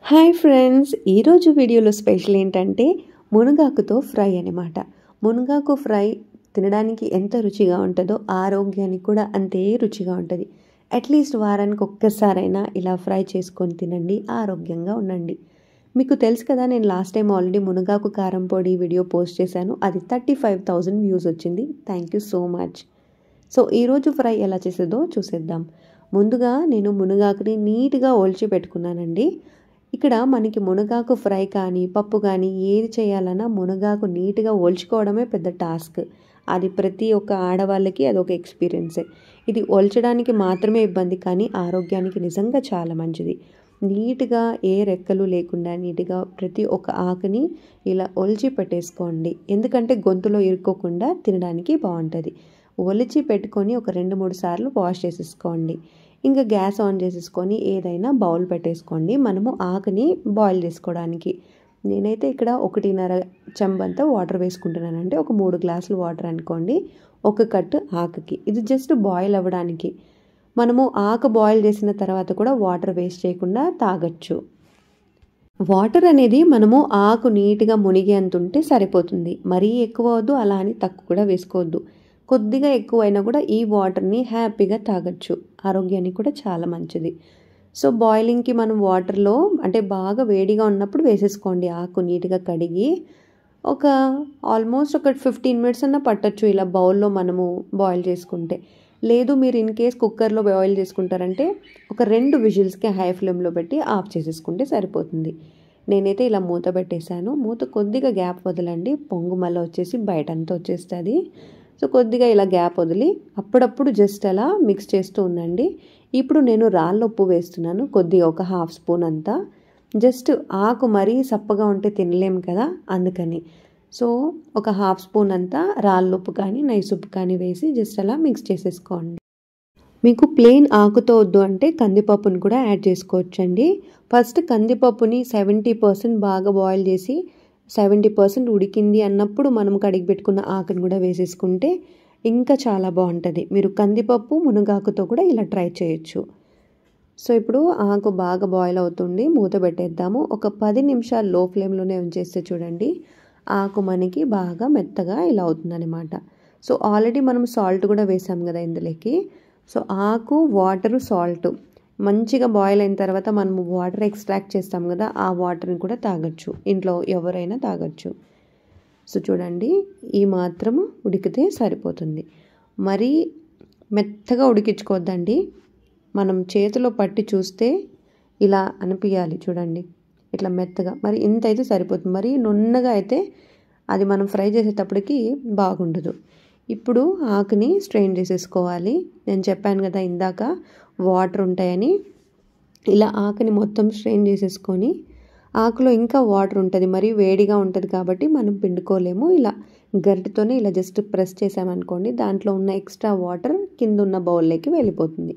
Hi friends, ఈరోజు వీడియోలో special ఏంటంటే మునగాకుతో ఫ్రై అనమాట. మునగాకు ఫ్రై తినడానికి ఎంత రుచిగా ఉంటుందో ఆరోగ్యానికి కూడా అంతే రుచిగా ఉంటుంది. అట్లీస్ట్ వారానికి ఒక్కసారైనా ఇలా ఫ్రై చేసుకొని తినండి, ఆరోగ్యంగా ఉండండి. మీకు తెలుసు కదా, నేను లాస్ట్ టైం ఆల్రెడీ మునగాకు కారం పొడి వీడియో పోస్ట్ చేశాను. అది 35,000 వ్యూస్ వచ్చింది. Thank you so much. So ఈరోజు ఫ్రై ఎలా చేసేదో చూసేద్దాం. ముందుగా నేను మునగాకుని నీట్గా ఒలిచి పెట్టుకున్నానండి. ఇక్కడ మనకి మునగాకు ఫ్రై కానీ పప్పు కానీ ఏది చేయాలన్నా మునగాకు నీట్గా ఒలుచుకోవడమే పెద్ద టాస్క్. అది ప్రతి ఒక్క ఆడవాళ్ళకి అదొక ఎక్స్పీరియన్సే. ఇది ఒలచడానికి మాత్రమే ఇబ్బంది, కానీ ఆరోగ్యానికి నిజంగా చాలా మంచిది. నీట్గా ఏ రెక్కలు లేకుండా నీట్గా ప్రతి ఒక్క ఆకుని ఇలా ఒలిచి పెట్టేసుకోండి. ఎందుకంటే గొంతులో ఇరుక్కోకుండా తినడానికి బాగుంటుంది. ఒలిచి పెట్టుకొని ఒక 2-3 సార్లు వాష్ చేసేసుకోండి. ఇంకా గ్యాస్ ఆన్ చేసేసుకొని ఏదైనా బౌల్ పెట్టేసుకోండి మనము ఆకుని బాయిల్ చేసుకోవడానికి. నేనైతే ఇక్కడ 1.5 చెంబంతా వాటర్ వేసుకుంటున్నాను. అంటే ఒక 3 గ్లాసులు వాటర్ అనుకోండి, ఒక కట్టు ఆకుకి. ఇది జస్ట్ బాయిల్ అవ్వడానికి. మనము ఆకు బాయిల్ చేసిన తర్వాత కూడా వాటర్ వేస్ట్ చేయకుండా తాగొచ్చు. వాటర్ అనేది మనము ఆకు నీట్గా మునిగేంత ఉంటే సరిపోతుంది. మరీ ఎక్కువ వద్దు, అలా అని తక్కువ కూడా వేసుకోవద్దు. కొద్దిగా ఎక్కువైనా కూడా ఈ వాటర్ని హ్యాపీగా తాగొచ్చు. ఆరోగ్యానికి కూడా చాలా మంచిది. సో బాయిలింగ్కి మనం వాటర్లో అంటే బాగా వేడిగా ఉన్నప్పుడు వేసేసుకోండి. ఆకు నీట్గా కడిగి ఆల్మోస్ట్ ఒక 15 మినిట్స్ అన్నా పట్టచ్చు ఇలా బౌల్లో మనము బాయిల్ చేసుకుంటే. లేదు మీరు ఇన్ కేస్ కుక్కర్లో బాయిల్ చేసుకుంటారంటే ఒక 2 విజిల్స్కి హై ఫ్లేమ్లో పెట్టి ఆఫ్ చేసేసుకుంటే సరిపోతుంది. నేనైతే ఇలా మూత పెట్టేశాను. మూత కొద్దిగా గ్యాప్ వదలండి, పొంగు మళ్ళీ వచ్చేసి బయటంతా వచ్చేస్తుంది. సో కొద్దిగా ఇలా గ్యాప్ వదిలి అప్పుడప్పుడు జస్ట్ అలా మిక్స్ చేస్తూ ఉండండి. ఇప్పుడు నేను రాళ్ళుప్పు వేస్తున్నాను, కొద్దిగా ఒక 1/2 స్పూన్ అంతా. జస్ట్ ఆకు మరీ సప్పగా ఉంటే తినలేము కదా, అందుకని. సో ఒక 1/2 స్పూన్ అంతా రాళ్ళుప్పు కానీ నైసుప్పు కానీ వేసి జస్ట్ అలా మిక్స్ చేసేసుకోండి. మీకు ప్లెయిన్ ఆకుతో వద్దు అంటే కందిపప్పుని కూడా యాడ్ చేసుకోవచ్చండి. ఫస్ట్ కందిపప్పుని 70% బాగా బాయిల్ చేసి 70% ఉడికింది అన్నప్పుడు మనం కడిగి పెట్టుకున్న ఆకుని కూడా వేసేసుకుంటే ఇంకా చాలా బాగుంటుంది. మీరు కందిపప్పు మునగాకుతో కూడా ఇలా ట్రై చేయొచ్చు. సో ఇప్పుడు ఆకు బాగా బాయిల్ అవుతుంది, మూత పెట్టేద్దాము. ఒక 10 నిమిషాలు లో ఫ్లేమ్లోనే ఉంచేస్తే చూడండి ఆకు మనకి బాగా మెత్తగా ఇలా అవుతుందన్నమాట. సో ఆల్రెడీ మనం సాల్ట్ కూడా వేసాం కదా ఇందులోకి. సో ఆకు, వాటరు, సాల్ట్ మంచిగా బాయిల్ అయిన తర్వాత మనము వాటర్ ఎక్స్ట్రాక్ట్ చేస్తాం కదా, ఆ వాటర్ని కూడా తాగొచ్చు. ఇంట్లో ఎవరైనా తాగొచ్చు. సో చూడండి ఈ మాత్రము ఉడికితే సరిపోతుంది. మరీ మెత్తగా ఉడికించుకోవద్దండి. మనం చేతిలో పట్టి చూస్తే ఇలా అనిపించాలి చూడండి, ఇట్లా మెత్తగా. మరి ఇంత అయితే సరిపోతుంది. మరి నున్నగా అయితే అది మనం ఫ్రై చేసేటప్పటికి బాగుండదు. ఇప్పుడు ఆకుని స్ట్రెయిన్ చేసేసుకోవాలి. నేను చెప్పాను కదా ఇందాక వాటర్ ఉంటాయని. ఇలా ఆకుని మొత్తం స్ట్రెయిన్ చేసేసుకొని, ఆకులో ఇంకా వాటర్ ఉంటుంది, మరి వేడిగా ఉంటుంది కాబట్టి మనం పిండుకోలేము. ఇలా గరిటెతోనే ఇలా జస్ట్ ప్రెస్ చేసామనుకోండి, దాంట్లో ఉన్న ఎక్స్ట్రా వాటర్ కింద ఉన్న బౌల్లోకి వెళ్ళిపోతుంది.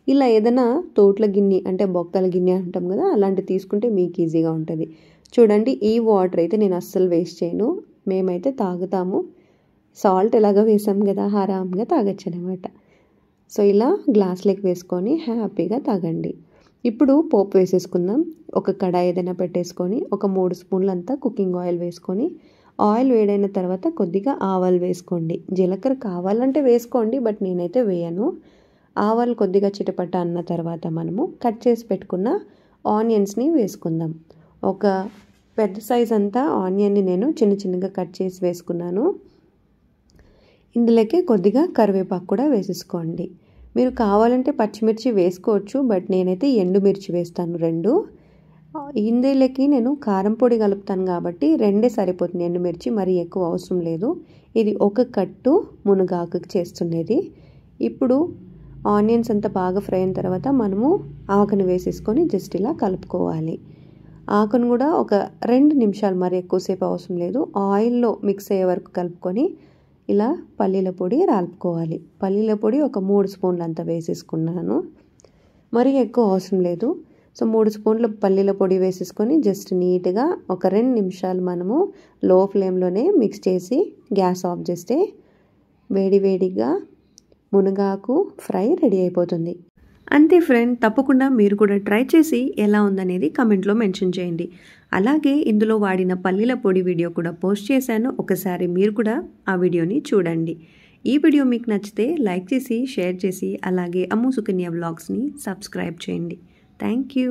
ఇలా ఏదైనా తోట్ల గిన్నె అంటే బొక్కల గిన్నె అంటాం కదా, అలాంటివి తీసుకుంటే మీకు ఈజీగా ఉంటుంది. చూడండి ఈ వాటర్ అయితే నేను అస్సలు వేస్ట్ చేయను. మేమైతే తాగుతాము. సాల్ట్ ఎలాగో వేసాం కదా, ఆరాంగా తాగొచ్చు అనమాట. సో ఇలా గ్లాస్లోకి వేసుకొని హ్యాపీగా తాగండి. ఇప్పుడు పోపు వేసేసుకుందాం. ఒక కడాయి ఏదైనా పెట్టేసుకొని ఒక 3 స్పూన్లంతా కుకింగ్ ఆయిల్ వేసుకొని, ఆయిల్ వేడైన తర్వాత కొద్దిగా ఆవాలు వేసుకోండి. జీలకర్ర కావాలంటే వేసుకోండి, బట్ నేనైతే వేయను. ఆవాలు కొద్దిగా చిటపట అన్న తర్వాత మనము కట్ చేసి పెట్టుకున్న ఆనియన్స్ని వేసుకుందాం. ఒక పెద్ద సైజ్ అంతా ఆనియన్ని నేను చిన్న చిన్నగా కట్ చేసి వేసుకున్నాను. ఇందులోకి కొద్దిగా కరివేపాకు కూడా వేసేసుకోండి. మీరు కావాలంటే పచ్చిమిర్చి వేసుకోవచ్చు, బట్ నేనైతే ఎండుమిర్చి వేస్తాను 2. ఇందులోకి నేను కారం పొడి కలుపుతాను కాబట్టి 2 సరిపోతుంది ఎండుమిర్చి, మరీ ఎక్కువ అవసరం లేదు. ఇది ఒక కట్టు మునగాకుకి చేస్తున్నది. ఇప్పుడు ఆనియన్స్ అంతా బాగా ఫ్రై అయిన తర్వాత మనము ఆకుని వేసేసుకొని జస్ట్ ఇలా కలుపుకోవాలి. ఆకును కూడా ఒక 2 నిమిషాలు, మరి ఎక్కువసేపు అవసరం లేదు, ఆయిల్లో మిక్స్ అయ్యే వరకు కలుపుకొని ఇలా పల్లీల పొడి రాలుపుకోవాలి. పల్లీల పొడి ఒక 3 స్పూన్లు అంతా వేసేసుకున్నాను, మరీ ఎక్కువ అవసరం లేదు. సో 3 స్పూన్ల పల్లీల పొడి వేసేసుకొని జస్ట్ నీట్గా ఒక 2 నిమిషాలు మనము లో ఫ్లేమ్లోనే మిక్స్ చేసి గ్యాస్ ఆఫ్ చేస్తే వేడివేడిగా మునగాకు ఫ్రై రెడీ అయిపోతుంది. అంతే ఫ్రెండ్, తప్పకుండా మీరు కూడా ట్రై చేసి ఎలా ఉందనేది కమెంట్లో మెన్షన్ చేయండి. అలాగే ఇందులో వాడిన పల్లీల పొడి వీడియో కూడా పోస్ట్ చేశాను, ఒకసారి మీరు కూడా ఆ వీడియోని చూడండి. ఈ వీడియో మీకు నచ్చితే లైక్ చేసి షేర్ చేసి అలాగే అమ్ము సుకన్య వ్లాగ్స్ని సబ్స్క్రైబ్ చేయండి. Thank you.